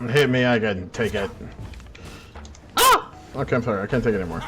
Hit me, I can take it. Ah! Okay, I'm sorry, I can't take it anymore.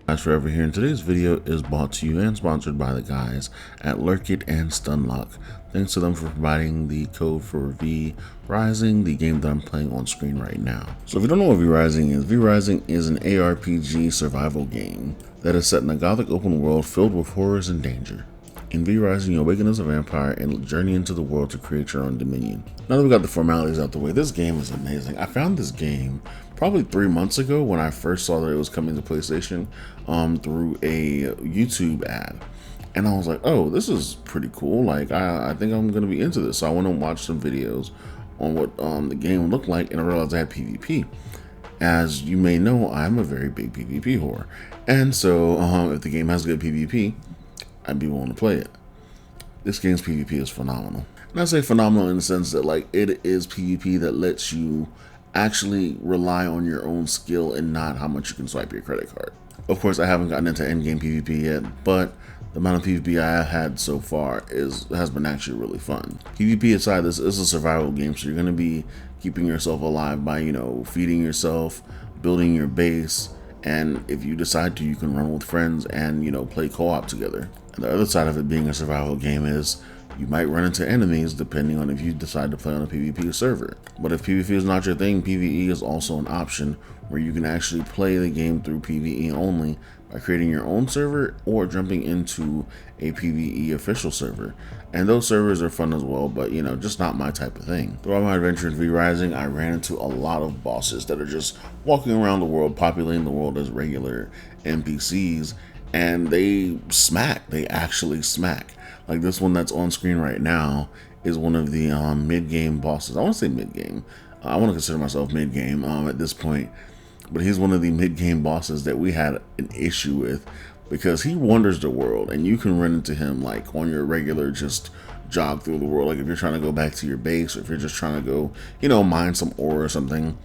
Guys, Forever here, and today's video is brought to you and sponsored by the guys at Lurkit and Stunlock. Thanks to them for providing the code for V Rising, the game that I'm playing on screen right now. So if you don't know what V Rising is an ARPG survival game that is set in a gothic open world filled with horrors and danger. In V Rising, you awaken as a vampire and journey into the world to create your own dominion. Now that we got the formalities out the way, this game is amazing. I found this game probably 3 months ago when I first saw that it was coming to PlayStation through a YouTube ad. And I was like, oh, this is pretty cool. Like, I think I'm going to be into this. So I went and watched some videos on what the game looked like, and I realized I had PvP. As you may know, I'm a very big PvP whore. And so if the game has good PvP, I'd be willing to play it. This game's PvP is phenomenal. And I say phenomenal in the sense that, like, it is PvP that lets you actually rely on your own skill and not how much you can swipe your credit card. Of course, I haven't gotten into endgame PvP yet, but the amount of PvP I have had so far has been actually really fun. PvP aside, this is a survival game, so you're going to be keeping yourself alive by, feeding yourself, building your base, and if you decide to, you can run with friends and, play co-op together. And the other side of it being a survival game is you might run into enemies depending on if you decide to play on a PvP server. But if PvP is not your thing, PvE is also an option where you can actually play the game through PvE only by creating your own server or jumping into a PvE official server. And those servers are fun as well, but just not my type of thing. Throughout my adventure in V Rising, I ran into a lot of bosses that are just walking around the world, populating the world as regular NPCs, and they smack. They actually smack. Like this one that's on screen right now is one of the mid-game bosses. I want to say mid-game. I want to consider myself mid-game at this point. But he's one of the mid-game bosses that we had an issue with because he wanders the world, and you can run into him like on your regular just jog through the world. Like if you're trying to go back to your base, or if you're just trying to go, mine some ore or something.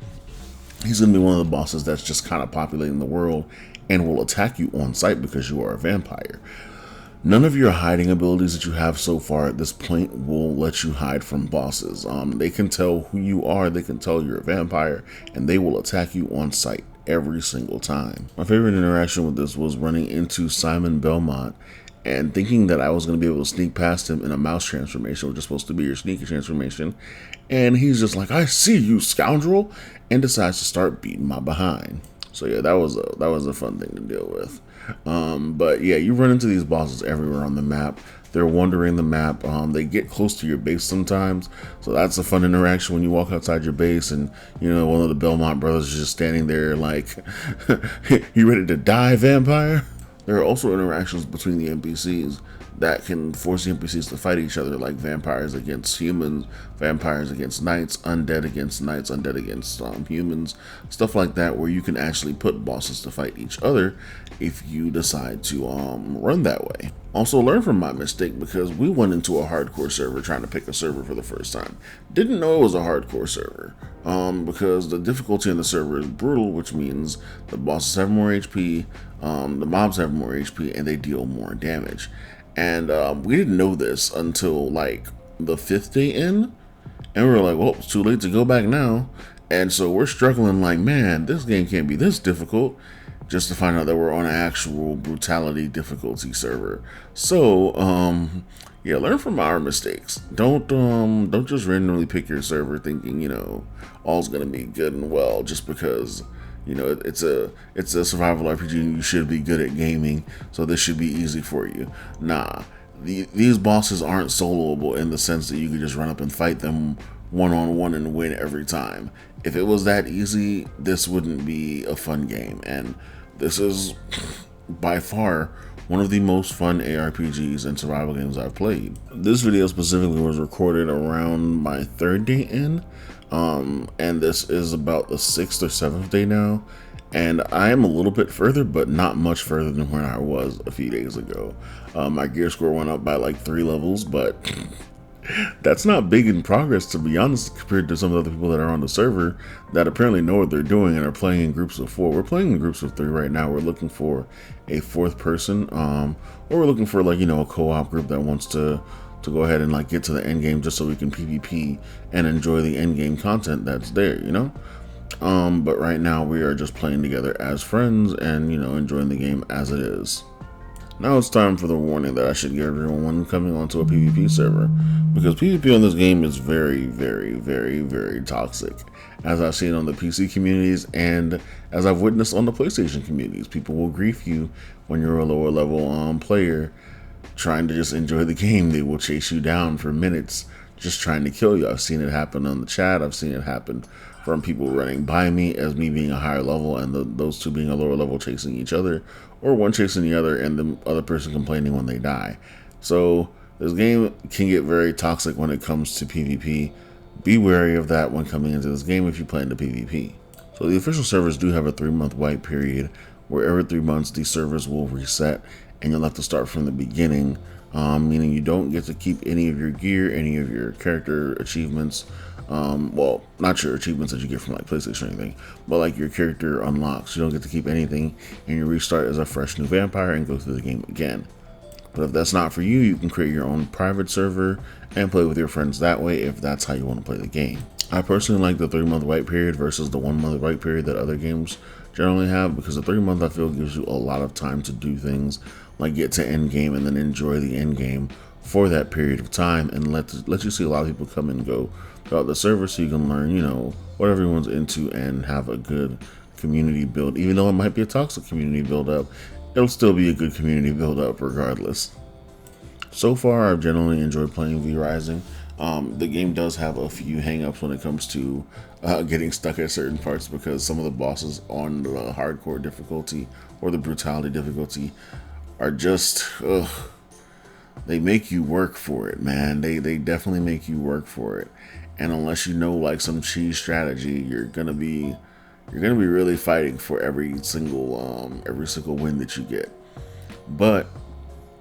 He's going to be one of the bosses that's just kind of populating the world and will attack you on sight because you are a vampire. None of your hiding abilities that you have so far at this point will let you hide from bosses. They can tell who you are, they can tell you're a vampire, and they will attack you on sight every single time. My favorite interaction with this was running into Simon Belmont and thinking that I was going to be able to sneak past him in a mouse transformation, which is supposed to be your sneaky transformation. And he's just like, I see you, scoundrel, and decides to start beating my behind. So yeah, that was a fun thing to deal with. But yeah, you run into these bosses everywhere on the map. They're wandering the map. They get close to your base sometimes. So that's a fun interaction when you walk outside your base and, one of the Belmont brothers is just standing there like, you ready to die, vampire? There are also interactions between the NPCs that can force the NPCs to fight each other, like vampires against humans, vampires against knights, undead against knights, undead against humans, stuff like that, where you can actually put bosses to fight each other if you decide to run that way. Also, learn from my mistake because we went into a hardcore server trying to pick a server for the first time. Didn't know it was a hardcore server because the difficulty in the server is brutal, which means the bosses have more HP, the mobs have more HP, and they deal more damage. And we didn't know this until like the 5th day in, and we were like, well, it's too late to go back now. And so we're struggling like, man, this game can't be this difficult, just to find out that we're on an actual brutality difficulty server. So yeah, learn from our mistakes. Don't just randomly pick your server thinking all's gonna be good and well just because it's a survival RPG and you should be good at gaming, so this should be easy for you. Nah, these bosses aren't soloable in the sense that you could just run up and fight them one-on-one and win every time. If it was that easy, this wouldn't be a fun game, and this is by far one of the most fun ARPGs and survival games I've played. This video specifically was recorded around my 3rd day in, and this is about the 6th or 7th day now, and I am a little bit further, but not much further than where I was a few days ago. My gear score went up by like 3 levels, but that's not big in progress, to be honest, compared to some of the other people that are on the server that apparently know what they're doing and are playing in groups of 4. We're playing in groups of 3 right now. We're looking for a 4th person, or we're looking for like, a co-op group that wants to to go ahead and like get to the end game just so we can PvP and enjoy the end game content that's there, you know. But right now we are just playing together as friends and, you know, enjoying the game as it is. Now it's time for the warning that I should give everyone coming onto a PvP server, because PvP on this game is very, very, very, very toxic, as I've seen on the PC communities and as I've witnessed on the PlayStation communities. People will grief you when you're a lower level player trying to just enjoy the game. They will chase you down for minutes just trying to kill you. I've seen it happen on the chat. I've seen it happen from people running by me as me being a higher level and those two being a lower level chasing each other, or one chasing the other and the other person complaining when they die. So this game can get very toxic when it comes to PvP. Be wary of that when coming into this game if you play into PvP. So the official servers do have a 3-month white period where every 3 months these servers will reset and you'll have to start from the beginning, meaning you don't get to keep any of your gear, any of your character achievements. Well, not your achievements that you get from like PlayStation or anything, but like your character unlocks. You don't get to keep anything, and you restart as a fresh new vampire and go through the game again. But if that's not for you, you can create your own private server and play with your friends that way if that's how you want to play the game. I personally like the 3-month white period versus the 1-month white period that other games generally have, because the 3-month I feel gives you a lot of time to do things like get to end game and then enjoy the end game for that period of time, and let you see a lot of people come and go throughout the server, so you can learn, you know, what everyone's into and have a good community build. Even though it might be a toxic community build up, it'll still be a good community build up regardless. So far, I've generally enjoyed playing V Rising. The game does have a few hang-ups when it comes to getting stuck at certain parts, because some of the bosses on the hardcore difficulty or the brutality difficulty are just they make you work for it, man. They definitely make you work for it. And unless you know like some cheese strategy, you're gonna be really fighting for every single win that you get. But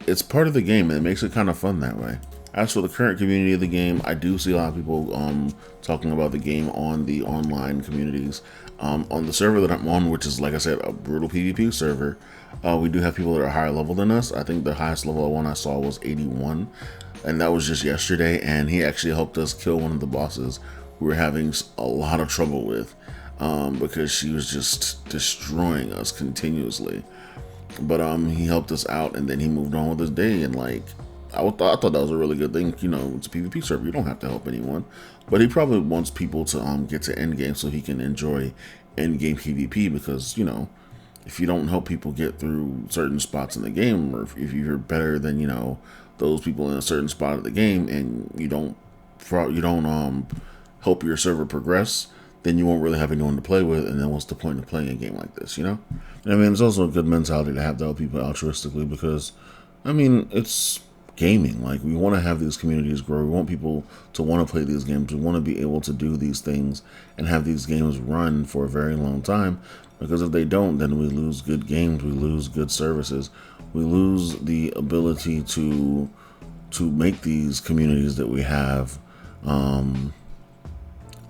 it's part of the game and it makes it kind of fun that way. As for the current community of the game, I do see a lot of people talking about the game on the online communities. On the server that I'm on, which is, like I said, a brutal PvP server, we do have people that are higher level than us. I think the highest level one I saw was 81, and that was just yesterday, and he actually helped us kill one of the bosses we were having a lot of trouble with, because she was just destroying us continuously. But he helped us out, and then he moved on with his day, and like, I thought that was a really good thing. You know, it's a PvP server, you don't have to help anyone. But he probably wants people to get to endgame so he can enjoy endgame PvP, because, you know, if you don't help people get through certain spots in the game, or if you're better than, you know, those people in a certain spot of the game, and you don't help your server progress, then you won't really have anyone to play with, and then what's the point of playing a game like this, you know? And I mean, it's also a good mentality to have to help people altruistically, because, I mean, it's gaming. Like, we want to have these communities grow. We want people to want to play these games. We want to be able to do these things and have these games run for a very long time, because if they don't, then we lose good games, we lose good services, we lose the ability to make these communities that we have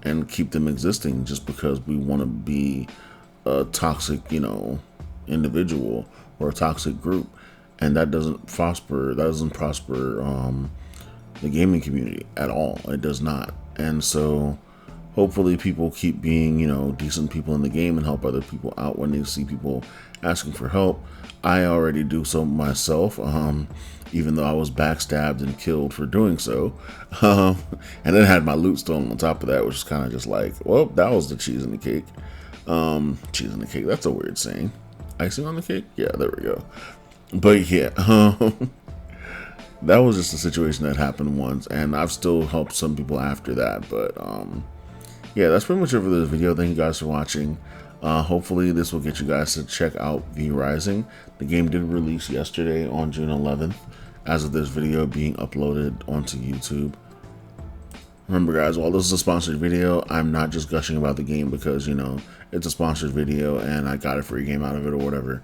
and keep them existing, just because we want to be a toxic, you know, individual or a toxic group. And that doesn't prosper the gaming community at all. It does not. And so hopefully people keep being, you know, decent people in the game and help other people out when they see people asking for help. I already do so myself, even though I was backstabbed and killed for doing so. And then had my loot stolen on top of that, which is kind of just like, well, that was the cheese in the cake. Cheese in the cake, that's a weird saying. Icing on the cake? Yeah, there we go. But yeah, that was just a situation that happened once, and I've still helped some people after that. But yeah, that's pretty much it for this video. Thank you guys for watching. Hopefully this will get you guys to check out V Rising. The game did release yesterday on June 11th, as of this video being uploaded onto YouTube. Remember guys, while this is a sponsored video, I'm not just gushing about the game because, you know, it's a sponsored video and I got a free game out of it or whatever.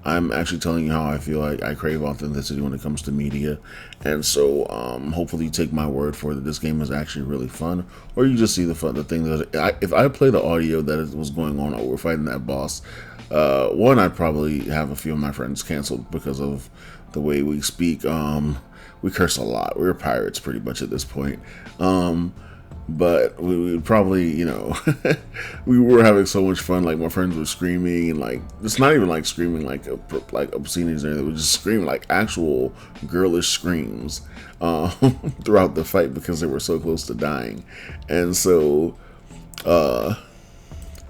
I'm actually telling you how I feel. Like I crave authenticity when it comes to media, and so hopefully you take my word for it that this game is actually really fun, or you just see the thing that if I play the audio that was going on while we're fighting that boss, one, I'd probably have a few of my friends canceled because of the way we speak. we curse a lot. We're pirates pretty much at this point. But we would probably, you know, we were having so much fun. Like my friends were screaming, and like it's not even like screaming like obscenities or anything. We just screaming like actual girlish screams throughout the fight because they were so close to dying. And so,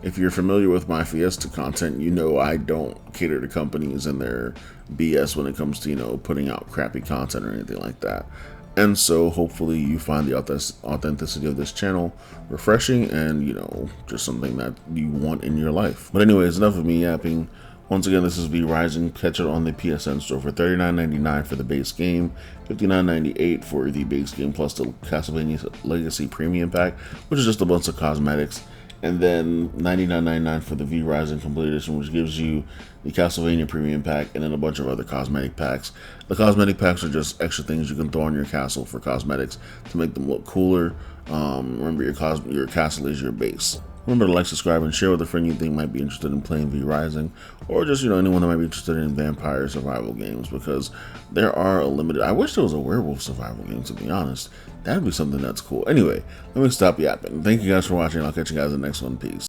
if you're familiar with my Fiesta content, you know I don't cater to companies and their BS when it comes to, you know, putting out crappy content or anything like that. And so hopefully you find the authenticity of this channel refreshing and, you know, just something that you want in your life. But anyways, enough of me yapping. Once again, this is V Rising. Catch it on the PSN store for $39.99 for the base game, $59.98 for the base game plus the Castlevania Legacy Premium Pack, which is just a bunch of cosmetics. And then $99.99 for the V Rising Complete Edition, which gives you the Castlevania Premium Pack and then a bunch of other cosmetic packs. The cosmetic packs are just extra things you can throw on your castle for cosmetics to make them look cooler. Remember, your castle is your base. Remember to like, subscribe, and share with a friend you think might be interested in playing V Rising, or just, you know, anyone that might be interested in vampire survival games, because there are a limited. I wish there was a werewolf survival game, to be honest. That'd be something that's cool. Anyway, let me stop yapping. Thank you guys for watching. I'll catch you guys in the next one. Peace.